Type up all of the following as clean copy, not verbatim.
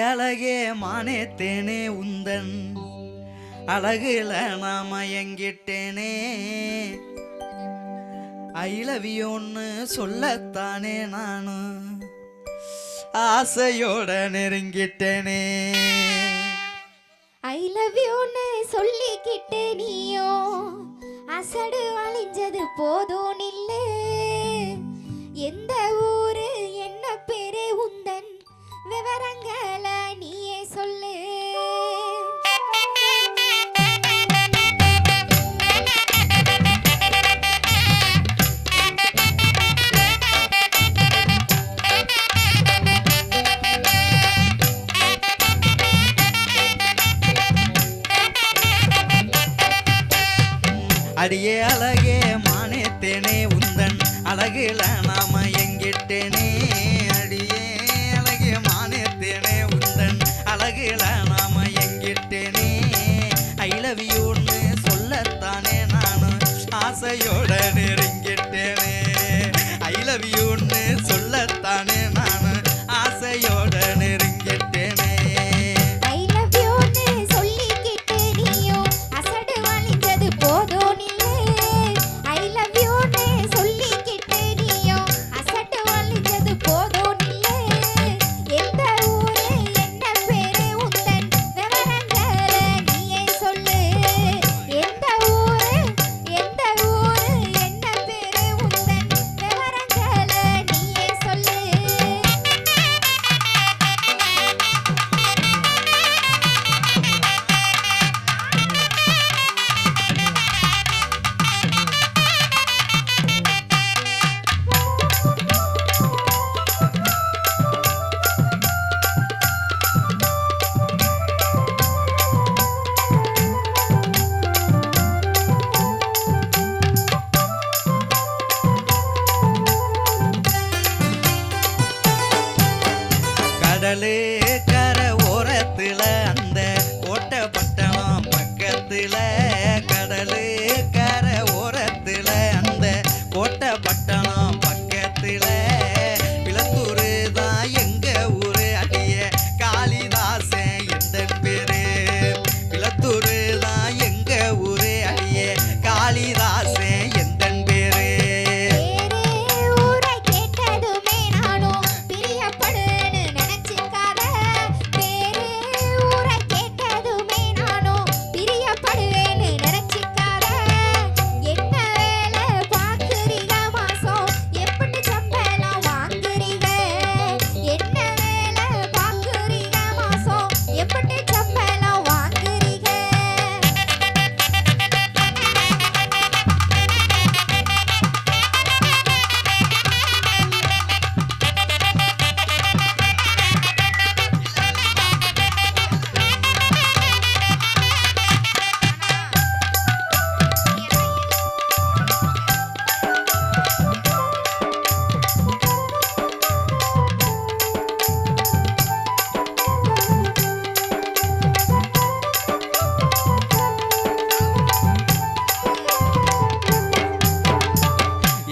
அழகே மானேத்தேனே உந்தன் அழகுல நான் மயங்கிட்டேனே. ஐ லவ் யூன்னு சொல்லத்தானே நானும் ஆசையோட நெருங்கிட்டேனே. ஐ லவ் யூன்னு சொல்லிக்கிட்டு நீயோ அசடு வளைஞ்சது போதும் நில்லு. எந்த ஊரு என்ன பேரு உந்தன் விவரங்களை நீயே சொல்லு. அடியே அழகே மானேத்தேனே உந்தன் அழகுல நாம எங்கிட்டேனே. அடியே அழகே மானேத்தேனே உந்தன் அழகுல நாம எங்கிட்டேனே. ஐ லவ் யூன்னு சொல்லத்தானே நானும் ஆசையோட நெருங்கிட்டேனே. ஐ லவ் யூன்னு சொல்லத்தானே நானும் ஆசையோட நெருங்கிட்டேனே. கடலு கரை ஓரத்துல அந்த கோட்டை பட்டணம் பக்கத்துல. கடலு கரை ஓரத்துல அந்த கோட்டை பட்டணம் பக்கத்துல. விளத்தூரு தான் எங்க ஊரு அடிய காளிதாசன் எந்த பேரு. விளத்தூரு தான் எங்க ஊரு அடிய காளிதாசன் எந்த பேரு.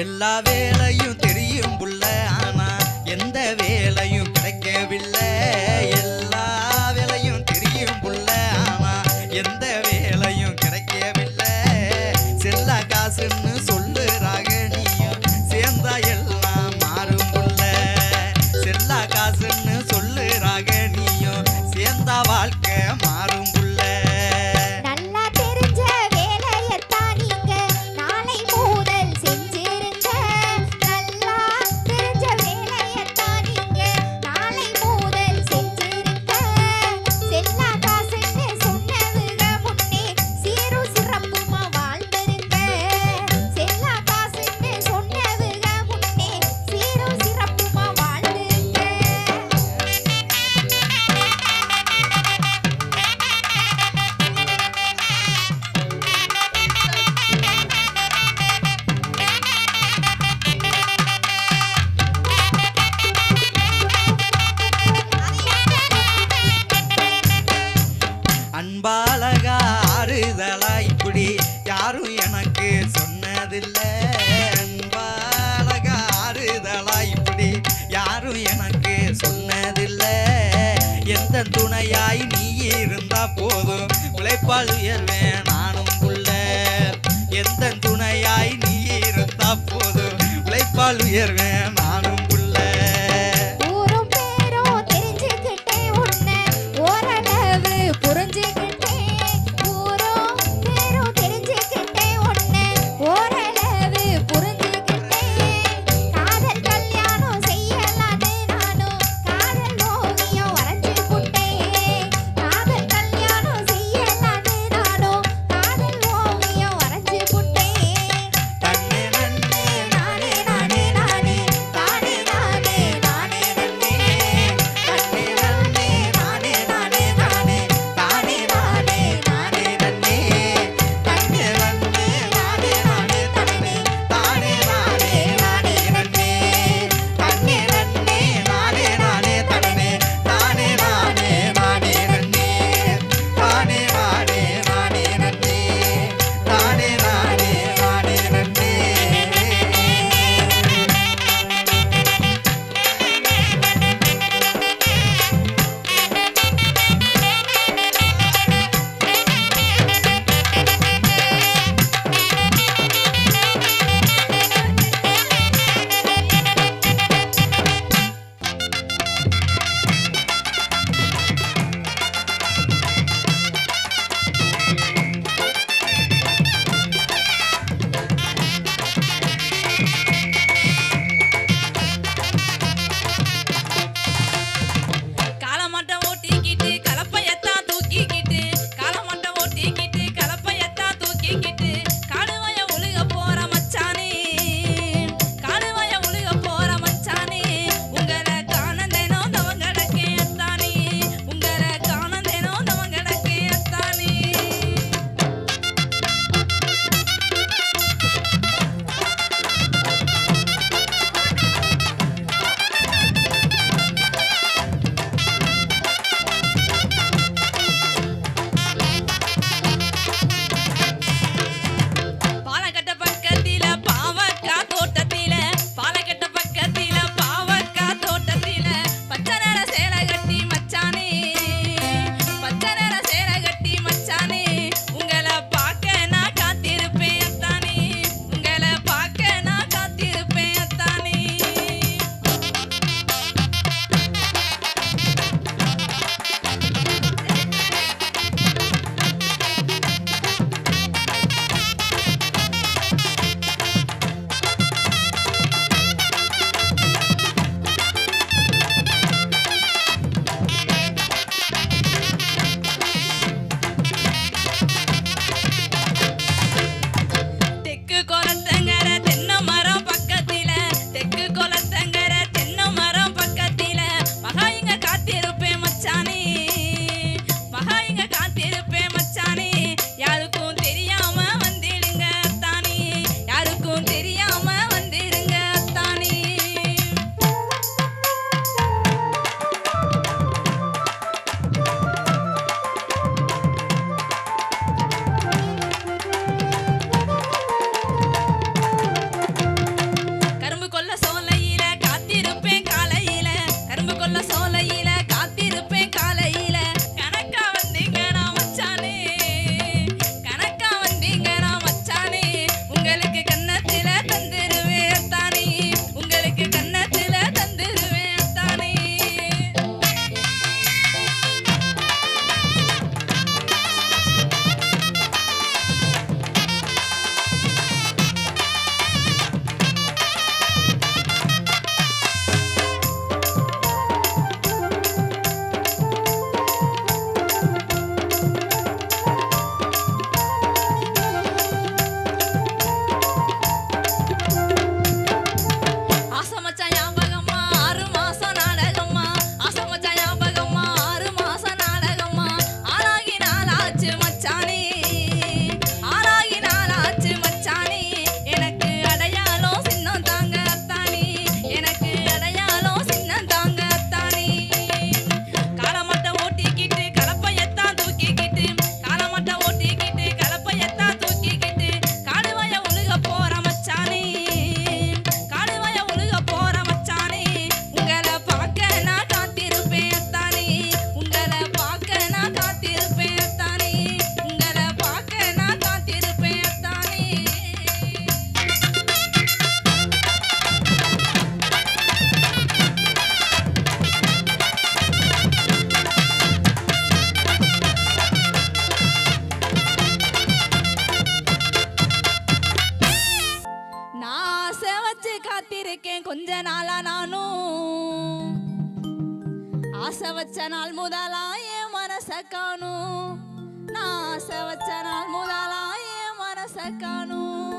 எல்லா வேலையும் தெரியும் புள்ள, ஆனா எந்த வேலையும் கிடைக்கவில்லை. எல்லா வேலையும் தெரியும் புள்ள, ஆனா எந்த வேலையும் கிடைக்கவில்லை. செல்லா காசுன்னு சொல்லுறாக நீயும் சேர்ந்தா எல்லாம் மாறும் புள்ள. செல்லா காசுன்னு சொல்லுறாக நீயும் சேர்ந்தா வாழ்க்கை மாறும் புள்ள. தெரிஞ்ச போதும் உழைப்பால் உயர்வேன் நானும் புள்ள எந்த துணையாய் நீ இருந்தா போதும் உழைப்பால் உயர்வேன் நானும் புள்ள ஊரும் பேரும் தெரிஞ்சுக்கிட்டேன் உன்னை ஓரளவு புரிஞ்சுக்கிட்டேன் ஊரும் பேரும் தெரிஞ்சுக்கிட்டேன் உன்னை ஓரளவு புரிஞ்சுக்கிட்டேன் காதல் கல்யாணம் செய்யலான்னு நானும் காதல் ஓவியம் வரைஞ்சு புட்டேன் காதல் கல்யாணம் செய்யலான்னு நானும் ஆசை வச்சு காத்திருக்கேன் கொஞ்ச நாளா நானும் ஆசை வச்ச நாள் முதலா என் மனச காணும் நான் ஆசை வச்ச நாள் முதலா என் மனச காணும்